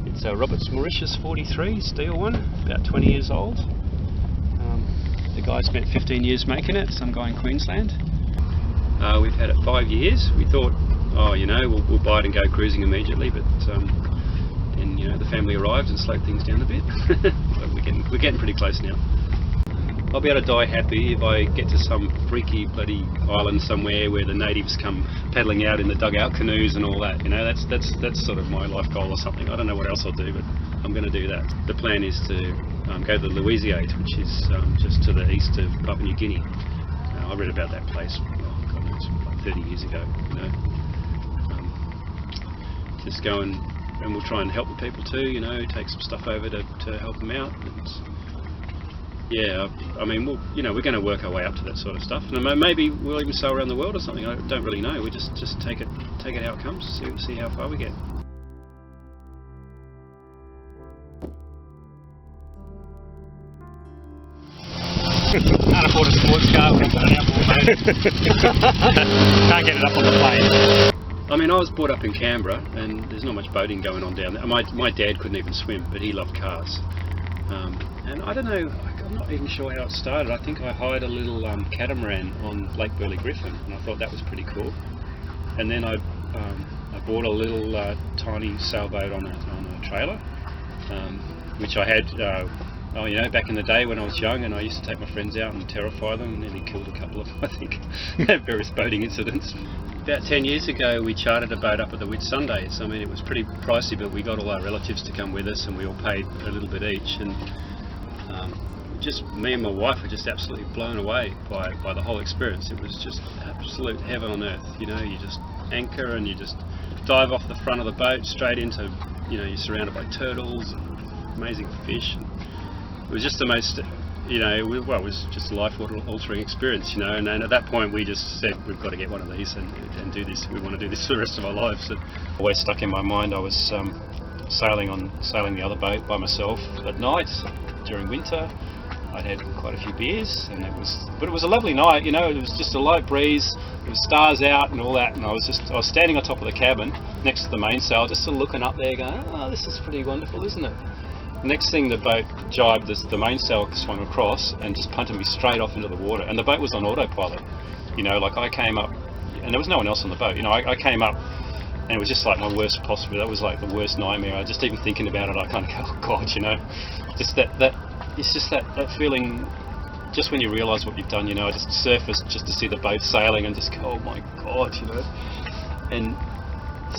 It's a Roberts Mauritius 43 steel one, about 20 years old. The guy spent 15 years making it, some guy in Queensland. We've had it 5 years. We thought, oh, you know, we'll buy it and go cruising immediately, but then, you know, the family arrived and slowed things down a bit. But we're getting pretty close now. I'll be able to die happy if I get to some freaky bloody island somewhere where the natives come paddling out in the dugout canoes and all that. You know, that's sort of my life goal or something. I don't know what else I'll do, but I'm going to do that. The plan is to go to the Louisiade, which is just to the east of Papua New Guinea. I read about that place, oh God, it was like 30 years ago. You know, just go and we'll try and help the people too. You know, take some stuff over to help them out. Yeah, I mean, we're going to work our way up to that sort of stuff, and maybe we'll even sail around the world or something. I don't really know. We just take it how it comes. See how far we get. Can't afford a sports car. We've got an outboard motor. Can't get it up on the plane. I mean, I was brought up in Canberra, and there's not much boating going on down there. My dad couldn't even swim, but he loved cars. And I don't know, I'm not even sure how it started. I think I hired a little catamaran on Lake Burley Griffin, and I thought that was pretty cool. And then I bought a little tiny sailboat on a trailer, which I had, you know, back in the day when I was young, and I used to take my friends out and terrify them, and nearly killed a couple of, I think, various boating incidents. About 10 years ago we chartered a boat up at the Whitsundays. I mean, it was pretty pricey, but we got all our relatives to come with us and we all paid a little bit each, and just me and my wife were just absolutely blown away by the whole experience. It was just absolute heaven on earth. You know, you just anchor and you just dive off the front of the boat straight into, you know, you're surrounded by turtles and amazing fish. It was just the most, you know, it was just a life-altering experience, you know, and at that point we just said, we've got to get one of these and do this. We want to do this for the rest of our lives. And always stuck in my mind, I was sailing the other boat by myself at night during winter. I'd had quite a few beers, but it was a lovely night, you know. It was just a light breeze, there was stars out and all that, and I was standing on top of the cabin next to the mainsail, just sort of looking up there going, oh, this is pretty wonderful, isn't it? Next thing, the boat jibed, the mainsail swung across and just punted me straight off into the water, and the boat was on autopilot. You know, like I came up, and there was no one else on the boat. You know, I came up, and it was just like my worst possible. That was like the worst nightmare. Just even thinking about it, I kind of go, oh God, you know, just that it's just that feeling. Just when you realise what you've done, you know, I just surfaced just to see the boat sailing and just go, oh my God, you know, and.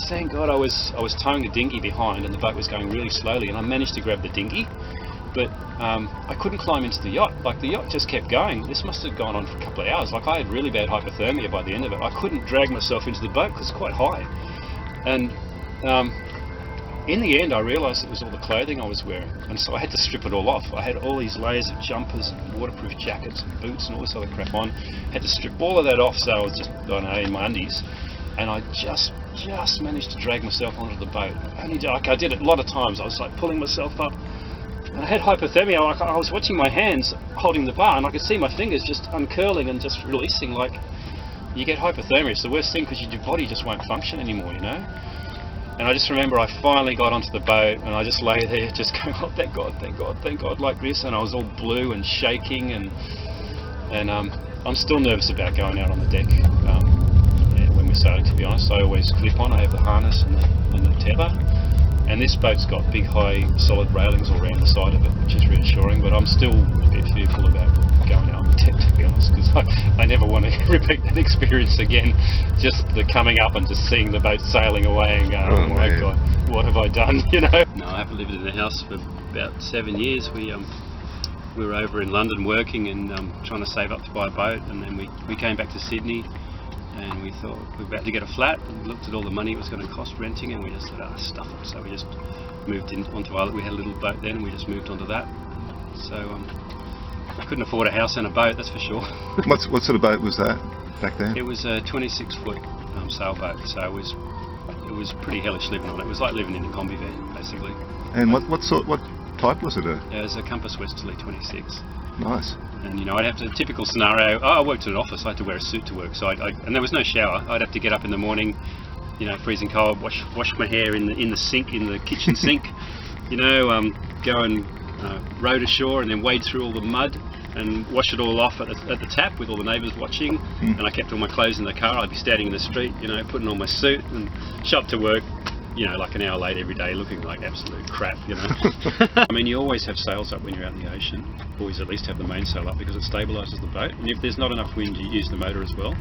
Thank God I was towing a dinghy behind, and the boat was going really slowly, and I managed to grab the dinghy, but I couldn't climb into the yacht. Like, the yacht just kept going. This must have gone on for a couple of hours. Like, I had really bad hypothermia by the end of it. I couldn't drag myself into the boat because it's quite high. And in the end I realised it was all the clothing I was wearing, and so I had to strip it all off. I had all these layers of jumpers and waterproof jackets and boots and all this other crap on. Had to strip all of that off, so I was just, I don't know, in my undies. And I just managed to drag myself onto the boat. I did it a lot of times. I was like pulling myself up, and I had hypothermia. Like, I was watching my hands holding the bar, and I could see my fingers just uncurling and just releasing. Like, you get hypothermia. It's the worst thing because your body just won't function anymore, you know. And I just remember I finally got onto the boat, and I just lay there, just going, oh, thank God, thank God, thank God, like this. And I was all blue and shaking, and I'm still nervous about going out on the deck. So, to be honest, I always clip on. I have the harness and the tether, and this boat's got big, high, solid railings all around the side of it, which is reassuring. But I'm still a bit fearful about going out on the deck, to be honest, because I never want to repeat that experience again. Just the coming up and just seeing the boat sailing away and going, oh my God, what have I done? You know. No, I haven't lived in the house for about 7 years. We were over in London working and trying to save up to buy a boat, and then we came back to Sydney. And we thought we were about to get a flat, and we looked at all the money it was going to cost renting, and we just said, stuff it. So we just moved in onto our, we had a little boat then, and we just moved onto that. So I couldn't afford a house and a boat, that's for sure. What sort of boat was that back then? It was a 26-foot sailboat, so it was pretty hellish living on it. It was like living in a combi van, basically. And what type was it? It was a Compass Westerly 26. Nice. And, you know, I'd have to, typical scenario, I worked in an office, I had to wear a suit to work, so and there was no shower. I'd have to get up in the morning, freezing cold, wash my hair in the sink, in the kitchen sink, go and row to shore and then wade through all the mud and wash it all off at the tap with all the neighbours watching. And I kept all my clothes in the car. I'd be standing in the street, putting on my suit and show up to work, like an hour late every day, looking like absolute crap, I mean, you always have sails up when you're out in the ocean. Always at least have the mainsail up because it stabilises the boat. And if there's not enough wind, you use the motor as well.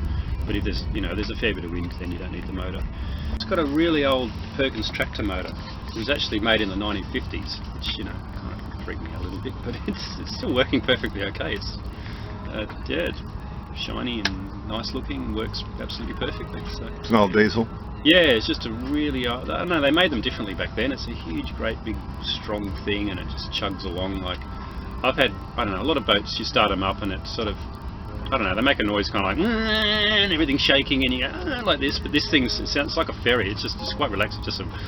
But if there's, there's a fair bit of wind, then you don't need the motor. It's got a really old Perkins tractor motor. It was actually made in the 1950s, which, kind of freaked me out a little bit, but it's still working perfectly okay. It's, it's shiny and nice looking, works absolutely perfectly. So. It's an old diesel? Yeah, it's just a really old, I don't know, they made them differently back then. It's a huge, great, big, strong thing, and it just chugs along like, I've had, a lot of boats, you start them up and it's sort of, they make a noise kind of like, and everything's shaking, and you go, like this, but this thing, it sounds like a ferry. It's quite relaxed. It's just some, that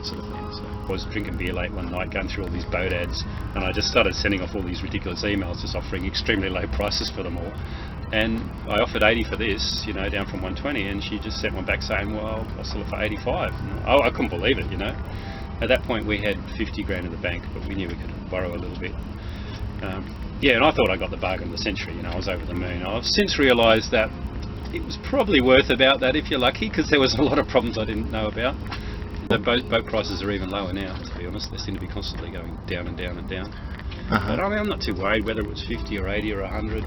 sort of thing. So I was drinking beer late one night, going through all these boat ads, and I just started sending off all these ridiculous emails, just offering extremely low prices for them all. And I offered 80 for this, down from 120, and she just sent one back saying, well, I'll sell it for 85. I couldn't believe it, At that point we had 50 grand in the bank, but we knew we could borrow a little bit. And I thought I got the bargain of the century, I was over the moon. I've since realised that it was probably worth about that if you're lucky, because there was a lot of problems I didn't know about. The boat prices are even lower now, to be honest. They seem to be constantly going down and down and down. But I'm not too worried whether it was 50 or 80 or 100,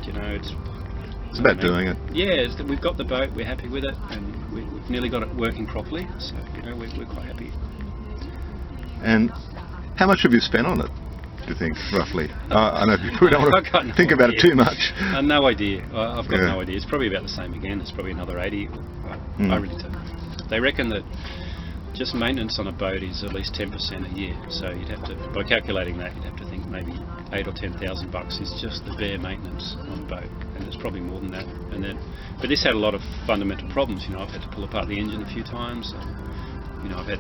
It's about doing it. Yeah, we've got the boat, we're happy with it, and we've nearly got it working properly, so we're quite happy. And how much have you spent on it, do you think, roughly? I know you probably don't want to think about it too much. No idea. I've got no idea. It's probably about the same again. It's probably another 80. I really don't know. They reckon that just maintenance on a boat is at least 10% a year. So you'd have to, by calculating that, you'd have to think maybe $8,000 or $10,000 is just the bare maintenance on a boat, and it's probably more than that. But this had a lot of fundamental problems. I've had to pull apart the engine a few times. I've had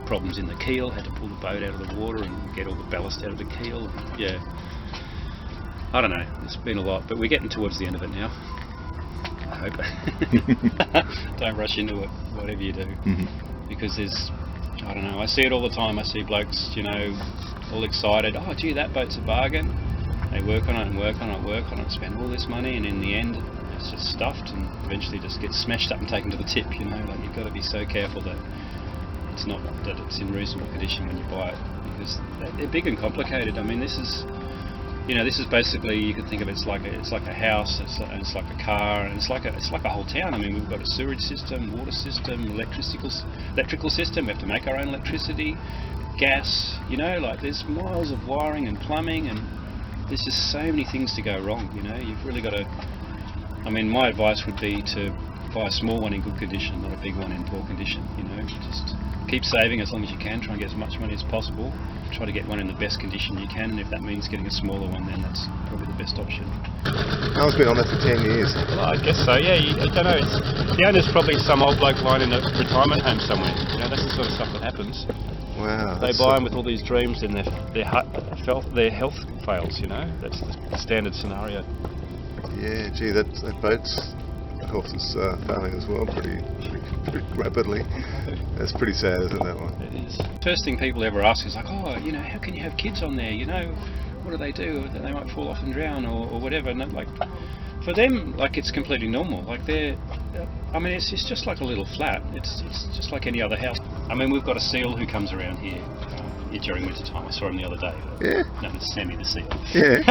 problems in the keel, had to pull the boat out of the water and get all the ballast out of the keel. Yeah, I don't know, it's been a lot, but we're getting towards the end of it now, I hope. Don't rush into it, whatever you do, because there's, I see it all the time. I see blokes, all excited, oh gee, that boat's a bargain. They work on it and work on it and work on it, spend all this money, and in the end it's just stuffed and eventually just gets smashed up and taken to the tip. Like, you've got to be so careful that it's not that it's in reasonable condition when you buy it, because they're big and complicated. I mean, this is basically, you could think of it, it's like a house, it's like a car, and it's like a whole town. I mean, we've got a sewerage system, water system, electrical system. We have to make our own electricity, gas. Like there's miles of wiring and plumbing, and there's just so many things to go wrong. You've really got to. I mean, my advice would be to buy a small one in good condition, not a big one in poor condition. Just keep saving as long as you can, try and get as much money as possible, try to get one in the best condition you can, and if that means getting a smaller one, then that's probably the best option. Alan's been on that for 10 years. Well, I guess so, yeah. I don't know, the owner's probably some old bloke lying in a retirement home somewhere. That's the sort of stuff that happens. Wow. They buy them with all these dreams and their health fails, That's the standard scenario. Yeah, gee, that boat's, of course, is failing as well pretty rapidly. That's pretty sad, isn't that one? It is. First thing people ever ask is like, oh, how can you have kids on there? What do they do? They might fall off and drown or whatever. And like, for them, like, it's completely normal. Like it's just like a little flat. It's just like any other house. I mean, we've got a seal who comes around here during winter time. I saw him the other day. Yeah. No, it's Sammy the seal. Yeah.